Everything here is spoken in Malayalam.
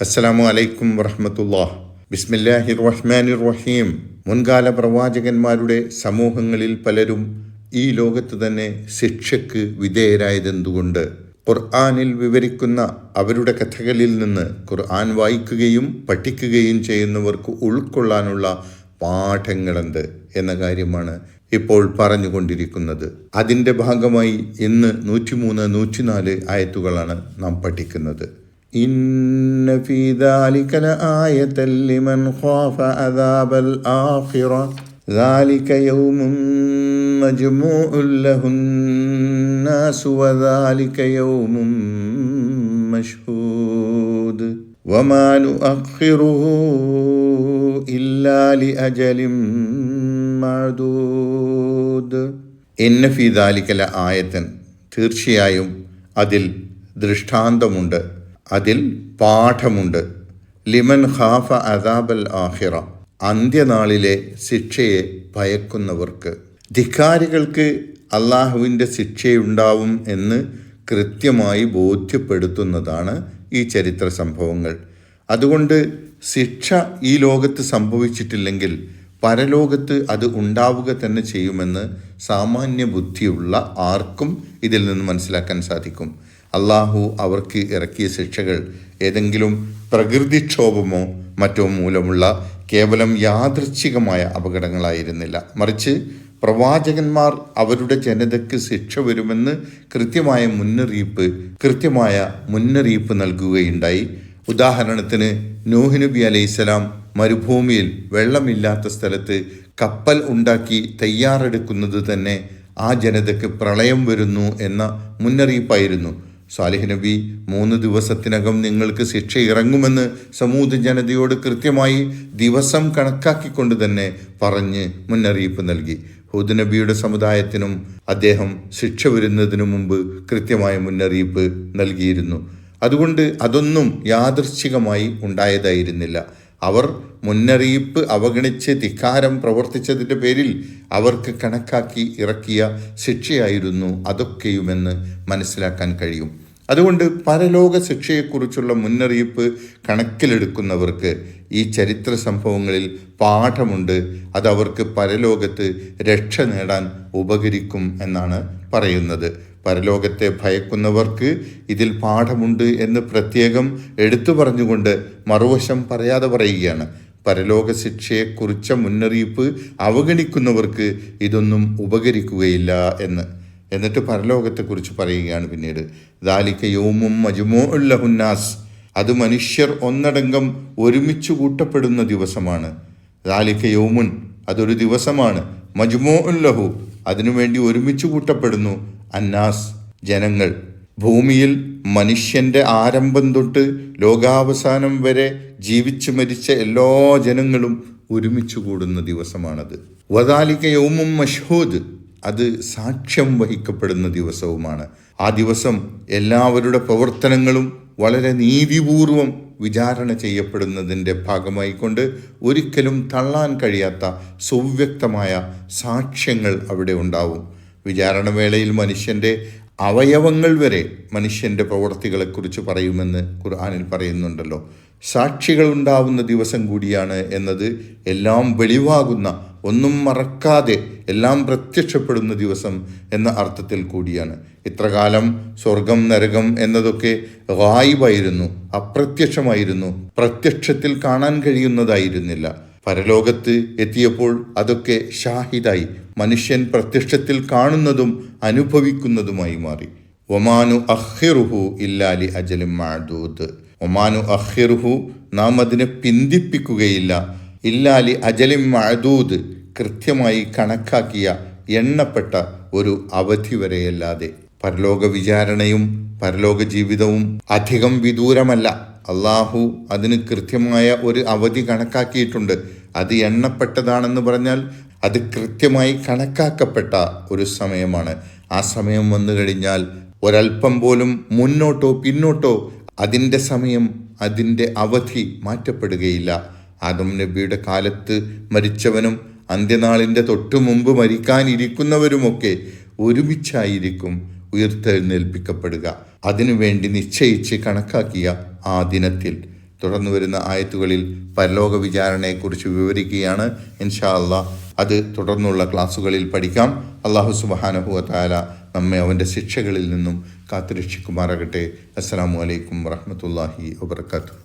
അസ്സലാമു അലൈക്കും വറഹ്മത്തുള്ളാഹ്. ബിസ്മില്ലാഹിർ റഹ്മാനിർ റഹീം. മുൻകാല പ്രവാചകന്മാരുടെ സമൂഹങ്ങളിൽ പലരും ഈ ലോകത്ത് തന്നെ ശിക്ഷയ്ക്ക് വിധേയരായതെന്തുകൊണ്ട്? ഖുർആനിൽ വിവരിക്കുന്ന അവരുടെ കഥകളിൽ നിന്ന് ഖുർആൻ വായിക്കുകയും പഠിക്കുകയും ചെയ്യുന്നവർക്ക് ഉൾക്കൊള്ളാനുള്ള പാഠങ്ങളെന്ത് എന്ന കാര്യമാണ് ഇപ്പോൾ പറഞ്ഞുകൊണ്ടിരിക്കുന്നത്. അതിൻ്റെ ഭാഗമായി ഇന്ന് 103, 104 ആയത്തുകളാണ് നാം പഠിക്കുന്നത്. ഇന്ന ഫീ ദാലിക ലആയതൻ ലിമൻ ഖാഫ അദാബൽ ആഖിറ ദാലിക യൗമുൻ മജ്മൂഉൻ ലഹുന്നാസ് വദാലിക യൗമുൻ മശ്ഹൂദ് വമാ നുഅഖിറുഹു ഇല്ലാ ലിഅജലിൻ മഅദൂദ്. ഇന്ന ഫീ ദാലിക ലആയതൻ, തീർച്ചയായും അതിൽ ദൃഷ്ടാന്തമുണ്ട്, അതിൽ പാഠമുണ്ട്. ലിമൻ ഖാഫ അദാബൽ ആഖിറ, അന്ത്യനാളിലെ ശിക്ഷയെ ഭയക്കുന്നവർക്ക്. ധിക്കാരികൾക്ക് അള്ളാഹുവിൻ്റെ ശിക്ഷയുണ്ടാവും എന്ന് കൃത്യമായി ബോധ്യപ്പെടുത്തുന്നതാണ് ഈ ചരിത്ര സംഭവങ്ങൾ. അതുകൊണ്ട് ശിക്ഷ ഈ ലോകത്ത് സംഭവിച്ചിട്ടില്ലെങ്കിൽ പരലോകത്ത് അത് ഉണ്ടാവുക തന്നെ ചെയ്യുമെന്ന് സാമാന്യ ബുദ്ധിയുള്ള ആർക്കും ഇതിൽ നിന്ന് മനസ്സിലാക്കാൻ സാധിക്കും. അള്ളാഹു അവർക്ക് ഇറക്കിയ ശിക്ഷകൾ ഏതെങ്കിലും പ്രകൃതിക്ഷോഭമോ മറ്റോ മൂലമുള്ള കേവലം യാദൃച്ഛികമായ അപകടങ്ങളായിരുന്നില്ല. മറിച്ച് പ്രവാചകന്മാർ അവരുടെ ജനതയ്ക്ക് ശിക്ഷ വരുമെന്ന് കൃത്യമായ മുന്നറിയിപ്പ് നൽകുകയുണ്ടായി. ഉദാഹരണത്തിന് നൂഹ് നബി അലൈഹിസ്സലാം മരുഭൂമിയിൽ വെള്ളമില്ലാത്ത സ്ഥലത്ത് കപ്പൽ ഉണ്ടാക്കി തയ്യാറെടുക്കുന്നത് തന്നെ ആ ജനതയ്ക്ക് പ്രളയം വരുന്നു എന്ന മുന്നറിയിപ്പായിരുന്നു. സാലിഹ് നബി 3 ദിവസത്തിനകം നിങ്ങൾക്ക് ശിക്ഷ ഇറങ്ങുമെന്ന് സമൂദ് ജനതയോട് കൃത്യമായി ദിവസം കണക്കാക്കിക്കൊണ്ട് തന്നെ പറഞ്ഞ് മുന്നറിയിപ്പ് നൽകി. ഹൂദ് നബിയുടെ സമുദായത്തിനും അദ്ദേഹം ശിക്ഷ വരുന്നതിനു മുമ്പ് കൃത്യമായ മുന്നറിയിപ്പ് നൽകിയിരുന്നു. അതുകൊണ്ട് അതൊന്നും യാദൃച്ഛികമായി ഉണ്ടായതായിരുന്നില്ല. അവർ മുന്നറിയിപ്പ് അവഗണിച്ച് ധിക്കാരം പ്രവർത്തിച്ചതിൻ്റെ പേരിൽ അവർക്ക് കണക്കാക്കി ഇറക്കിയ ശിക്ഷയായിരുന്നു അതൊക്കെയുമെന്ന് മനസ്സിലാക്കാൻ കഴിയും. അതുകൊണ്ട് പരലോക ശിക്ഷയെക്കുറിച്ചുള്ള മുന്നറിയിപ്പ് കണക്കിലെടുക്കുന്നവർക്ക് ഈ ചരിത്ര സംഭവങ്ങളിൽ പാഠമുണ്ട്. അതവർക്ക് പരലോകത്ത് രക്ഷ നേടാൻ ഉപകരിക്കും എന്നാണ് പറയുന്നത്. പരലോകത്തെ ഭയക്കുന്നവർക്ക് ഇതിൽ പാഠമുണ്ട് എന്ന് പ്രത്യേകം എടുത്തു പറഞ്ഞുകൊണ്ട് മറുവശം പറയാതെ പറയുകയാണ്. പരലോക ശിക്ഷയെക്കുറിച്ച മുന്നറിയിപ്പ് അവഗണിക്കുന്നവർക്ക് ഇതൊന്നും ഉപകരിക്കുകയില്ല എന്ന്. എന്നിട്ട് പരലോകത്തെക്കുറിച്ച് പറയുകയാണ് പിന്നീട്. ദാലിക യൗമുൻ മജ്മൂഉൻ ലഹുന്നാസ്, അത് മനുഷ്യർ ഒന്നടങ്കം ഒരുമിച്ച് കൂട്ടപ്പെടുന്ന ദിവസമാണ്. ദാലിക യൗമുൻ, അതൊരു ദിവസമാണ്. മജ്മൂഉൻ ലഹു, അതിനുവേണ്ടി ഒരുമിച്ച് കൂട്ടപ്പെടുന്നു. അന്നാസ്, ജനങ്ങൾ. ഭൂമിയിൽ മനുഷ്യൻ്റെ ആരംഭം തൊട്ട് ലോകാവസാനം വരെ ജീവിച്ചു മരിച്ച എല്ലാ ജനങ്ങളും ഒരുമിച്ച് കൂടുന്ന ദിവസമാണത്. വദാലിക യൗമുൻ മശ്ഹൂദ്, അത് സാക്ഷ്യം വഹിക്കപ്പെടുന്ന ദിവസവുമാണ്. ആ ദിവസം എല്ലാവരുടെ പ്രവർത്തനങ്ങളും വളരെ നീതിപൂർവം വിചാരണ ചെയ്യപ്പെടുന്നതിൻ്റെ ഭാഗമായിക്കൊണ്ട് ഒരിക്കലും തള്ളാൻ കഴിയാത്ത സുവ്യക്തമായ സാക്ഷ്യങ്ങൾ അവിടെ ഉണ്ടാവും. വിചാരണവേളയിൽ മനുഷ്യൻ്റെ അവയവങ്ങൾ വരെ മനുഷ്യൻ്റെ പ്രവർത്തികളെക്കുറിച്ച് പറയുമെന്ന് ഖുർആനിൽ പറയുന്നുണ്ടല്ലോ. സാക്ഷികൾ ഉണ്ടാവുന്ന ദിവസം കൂടിയാണ് എന്നത് എല്ലാം വെളിവാകുന്ന, ഒന്നും മറക്കാതെ എല്ലാം പ്രത്യക്ഷപ്പെടുന്ന ദിവസം എന്ന അർത്ഥത്തിൽ കൂടിയാണ്. ഇത്രകാലം സ്വർഗം നരകം എന്നതൊക്കെ ഗായിബായിരുന്നു, അപ്രത്യക്ഷമായിരുന്നു, പ്രത്യക്ഷത്തിൽ കാണാൻ കഴിയുന്നതായിരുന്നില്ല. പരലോകത്ത് എത്തിയപ്പോൾ അതൊക്കെ ഷാഹിദായി, മനുഷ്യൻ പ്രത്യക്ഷത്തിൽ കാണുന്നതും അനുഭവിക്കുന്നതുമായി മാറി. ഒമാനു അഖിറുഹു ഇല്ലാലി അജലിൻ മഅദൂദ്, ഒമാനു അഖിറുഹു, നാം അതിനെ പിന്തിപ്പിക്കുകയില്ല, ഇല്ലാലി അജലിൻ മഅദൂദ്, കൃത്യമായി കണക്കാക്കിയ എണ്ണപ്പെട്ട ഒരു അവധി വരെയല്ലാതെ. പരലോക വിചാരണയും പരലോക ജീവിതവും അധികം വിദൂരമല്ല. അള്ളാഹു അതിന് കൃത്യമായ ഒരു അവധി കണക്കാക്കിയിട്ടുണ്ട്. അത് എണ്ണപ്പെട്ടതാണെന്ന് പറഞ്ഞാൽ അത് കൃത്യമായി കണക്കാക്കപ്പെട്ട ഒരു സമയമാണ്. ആ സമയം വന്നു കഴിഞ്ഞാൽ ഒരൽപ്പം പോലും മുന്നോട്ടോ പിന്നോട്ടോ അതിൻ്റെ സമയം, അതിൻ്റെ അവധി മാറ്റപ്പെടുകയില്ല. ആദം നബിയുടെ കാലത്ത് മരിച്ചവനും അന്ത്യനാളിൻ്റെ തൊട്ടു മുമ്പ് മരിക്കാനിരിക്കുന്നവരുമൊക്കെ ഒരുമിച്ചായിരിക്കും ഉയർത്തെഴുന്നേൽപ്പിക്കപ്പെടുക. അതിനുവേണ്ടി നിശ്ചയിച്ച് കണക്കാക്കിയ ആ ദിനത്തിൽ തുടർന്ന് വരുന്ന ആയത്തുകളിൽ പരലോക വിചാരണയെക്കുറിച്ച് വിവരിക്കുകയാണ്. ഇൻഷാ അല്ലാഹ് അത് തുടർന്നുള്ള ക്ലാസ്സുകളിൽ പഠിക്കാം. അല്ലാഹു സുബ്ഹാനഹു വ തആല നമ്മെ അവൻ്റെ ശിക്ഷകളിൽ നിന്നും കാത്തുരക്ഷിക്കുമാറാകട്ടെ. അസ്സലാമു അലൈക്കും വറഹ്മത്തുള്ളാഹി വബറകാതുഹു.